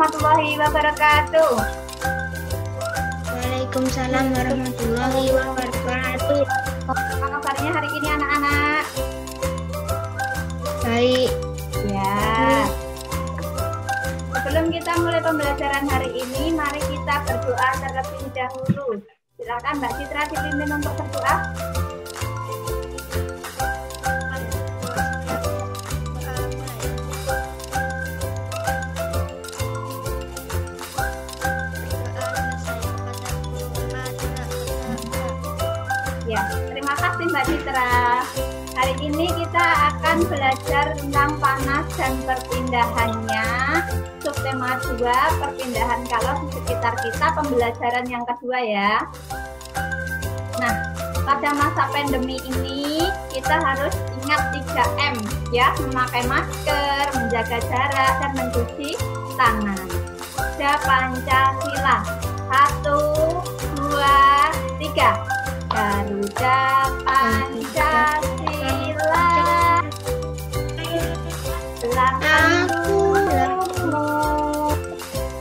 warahmatullahi wabarakatuh. Waalaikumsalam warahmatullahi wabarakatuh. Apa kabarnya hari ini anak-anak? Baik. Ya. Sebelum kita mulai pembelajaran hari ini, mari kita berdoa terlebih dahulu. Silakan Mbak Citra dipimpin untuk berdoa. Ya, terima kasih Mbak Citra. Hari ini kita akan belajar tentang panas dan perpindahannya. Subtema 2, perpindahan kalor di sekitar kita, pembelajaran yang kedua ya. Nah, pada masa pandemi ini kita harus ingat 3M ya, memakai masker, menjaga jarak, dan mencuci tangan. Ada Pancasila. 1, 2, 3. Garuda Pancasila, belakang dirimu,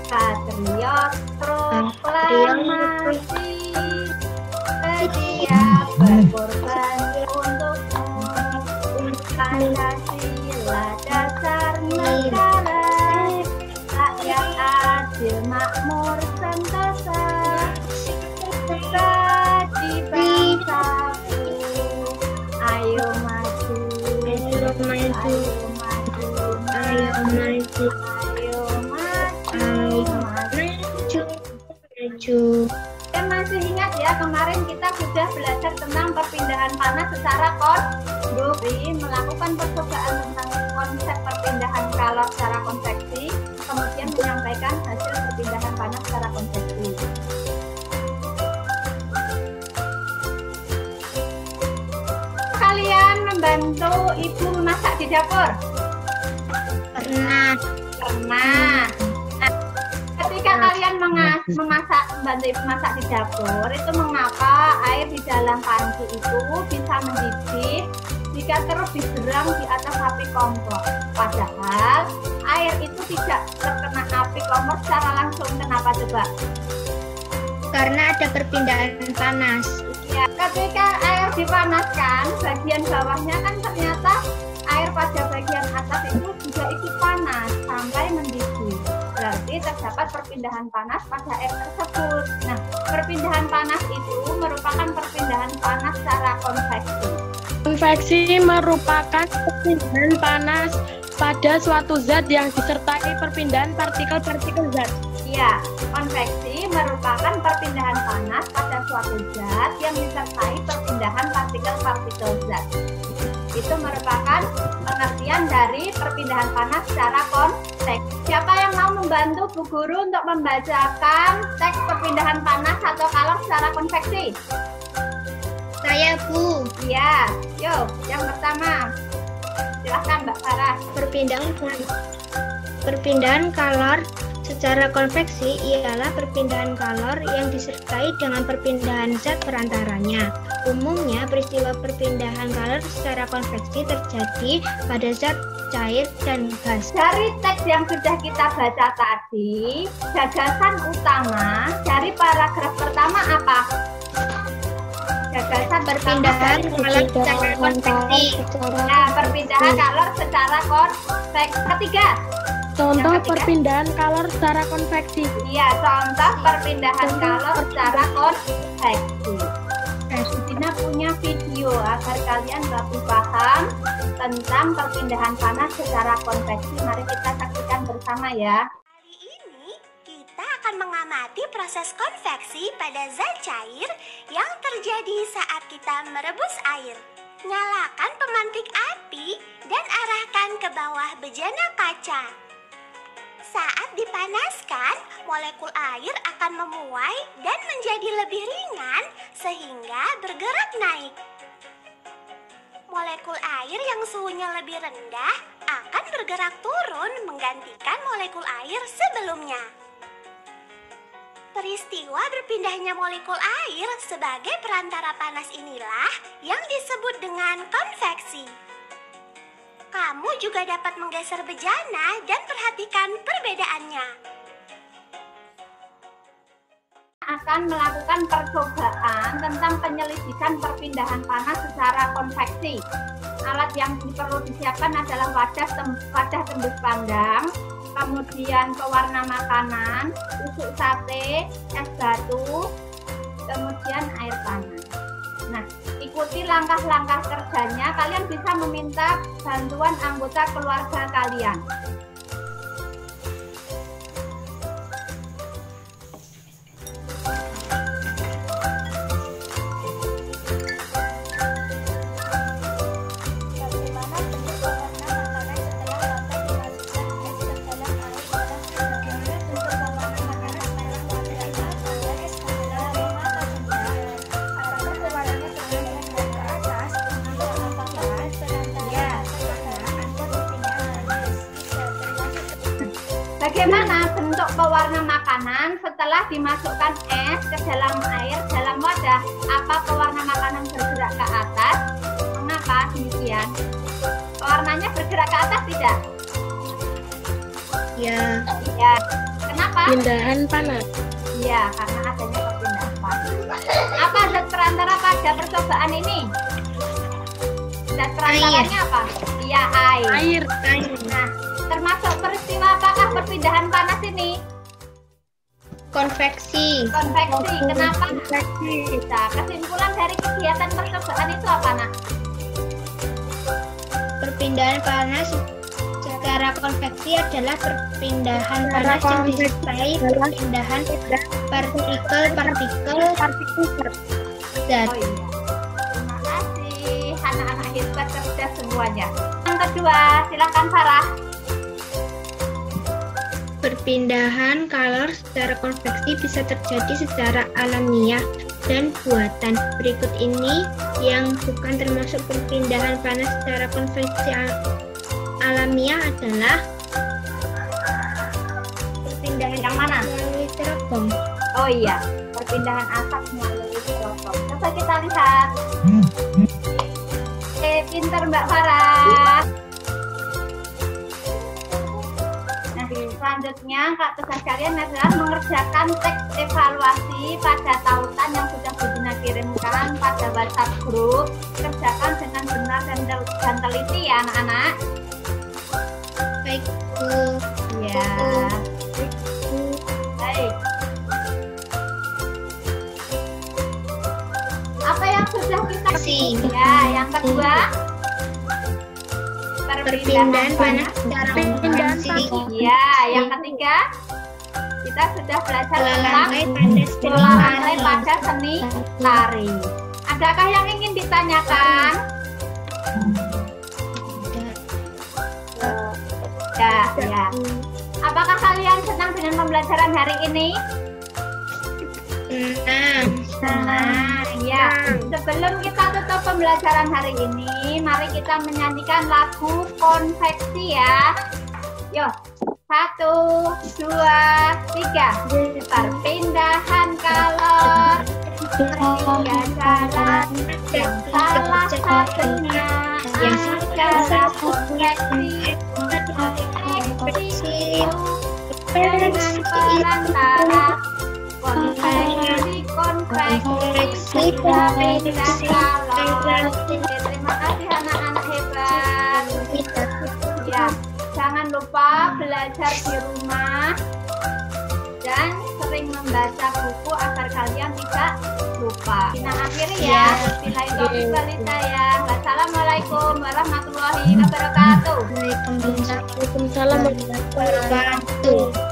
patriot proklamasi, sedia berkorban untukmu. Pancasila dasar negara, rakyat adil makmur sentosa, di bangsaku. Ayo maju, Ayo maju, ayo maju, ayo maju, ayo maju, maju, maju. Masih ingat ya, kemarin kita sudah belajar tentang perpindahan panas secara konveksi, melakukan percobaan tentang konsep perpindahan kalor secara konveksi, kemudian menyampaikan hasil perpindahan panas secara konveksi. Kalian membantu ibu memasak di dapur? Pernah. Pernah. Nah, ketika kalian membantu ibu masak di dapur, itu mengapa air di dalam panci itu bisa mendidih jika terus disiram di atas api kompor? Padahal air itu tidak terkena api kompor secara langsung. Kenapa coba? Karena ada perpindahan panas. Ya, ketika air dipanaskan, bagian bawahnya kan ternyata air pada bagian atas itu juga ikut panas sampai mendidih. Berarti terdapat perpindahan panas pada air tersebut. Nah, perpindahan panas itu merupakan perpindahan panas secara konveksi. Konveksi merupakan perpindahan panas pada suatu zat yang disertai perpindahan partikel-partikel zat. Ya, konveksi merupakan perpindahan panas pada suatu zat yang disertai perpindahan partikel-partikel zat. Itu merupakan pengertian dari perpindahan panas secara konveksi. Siapa yang mau membantu Bu Guru untuk membacakan teks perpindahan panas atau kalor secara konveksi? Saya, Bu. Iya, yuk, yang pertama. Silahkan Mbak Farah. Perpindahan kalor secara konveksi ialah perpindahan kalor yang disertai dengan perpindahan zat perantaranya. Umumnya, peristiwa perpindahan kalor secara konveksi terjadi pada zat cair dan gas. Dari teks yang sudah kita baca tadi, gagasan utama dari paragraf pertama apa? Gagasan Perpindahan kalor secara konveksi. Nah, perpindahan kalor secara konveksi. Ketiga. Contoh perpindahan kalor secara konveksi. Iya, contoh perpindahan kalor secara konveksi. Dina punya video agar kalian lebih paham tentang perpindahan panas secara konveksi. Mari kita saksikan bersama ya. Kali ini kita akan mengamati proses konveksi pada zat cair yang terjadi saat kita merebus air. Nyalakan pemantik api dan arahkan ke bawah bejana kaca. Saat dipanaskan, molekul air akan memuai dan menjadi lebih ringan sehingga bergerak naik. Molekul air yang suhunya lebih rendah akan bergerak turun menggantikan molekul air sebelumnya. Peristiwa berpindahnya molekul air sebagai perantara panas inilah yang disebut dengan konveksi. Kamu juga dapat menggeser bejana dan perhatikan perbedaannya. akan melakukan percobaan tentang penyelidikan perpindahan panas secara konveksi. Alat yang perlu disiapkan adalah wadah tembus pandang, kemudian pewarna makanan, tusuk sate, es batu, kemudian air panas. Nah, ikuti langkah-langkah kerjanya. Kalian bisa meminta bantuan anggota keluarga kalian. Bagaimana bentuk pewarna makanan setelah dimasukkan es ke dalam air dalam wadah? Apa pewarna makanan bergerak ke atas? Mengapa demikian? Pewarnanya bergerak ke atas tidak? Ya. Ya. Kenapa? Perpindahan panas. Iya, karena adanya perpindahan panas. Apa zat perantara pada percobaan ini? Zat perantaranya apa? Iya, air. Nah, termasuk peristiwa apakah perpindahan panas ini? Konveksi. Konveksi. Kenapa? Konveksi. Nah, kesimpulan dari kegiatan percobaan itu apa, Nak? Perpindahan panas secara konveksi adalah perpindahan panas yang disertai perpindahan partikel-partikel zat. Oh iya. Terima kasih, anak-anak hebat cerdas semuanya. Yang kedua, silakan Farah. Perpindahan kalor secara konveksi bisa terjadi secara alamiah dan buatan. Berikut ini yang bukan termasuk perpindahan panas secara konveksi alamiah adalah perpindahan Yang mana? melalui styrofoam. Oh iya, perpindahan asap melalui styrofoam. Coba kita lihat. Pinter Mbak Farah. Nah, selanjutnya tugas kalian adalah mengerjakan teks evaluasi pada tautan yang sudah Bunda kirimkan pada WhatsApp grup. Kerjakan dengan benar dan teliti ya anak-anak. Baik, Bu. Ya. Baik. Apa yang sudah kita Sih. ya, yang kedua Perpindahan panas secara konveksi. Ya, yang ketiga kita sudah belajar Pola tentang lantai pada seni pola lantai tari. pada seni tari. Adakah yang ingin ditanyakan? Ya, ya. Apakah kalian senang dengan pembelajaran hari ini? Nah, ya. Sebelum kita tutup pembelajaran hari ini, mari kita menyanyikan lagu konveksi ya. Yuk, 1, 2, 3. Perpindahan kalor, tiga jalan, yang salah satunya adalah konveksi. Konveksi dengan perantara konveksi perpindahan kalor. Terima kasih anak-anak hebat. Ya, jangan lupa belajar di rumah dan sering membaca buku agar kalian tidak lupa. Kita akhiri ya. Bismillahirrahmanirrahim. Wassalamualaikum warahmatullahi wabarakatuh. Waalaikumsalam Waalaikumsalam warahmatullahi wabarakatuh. wabarakatuh.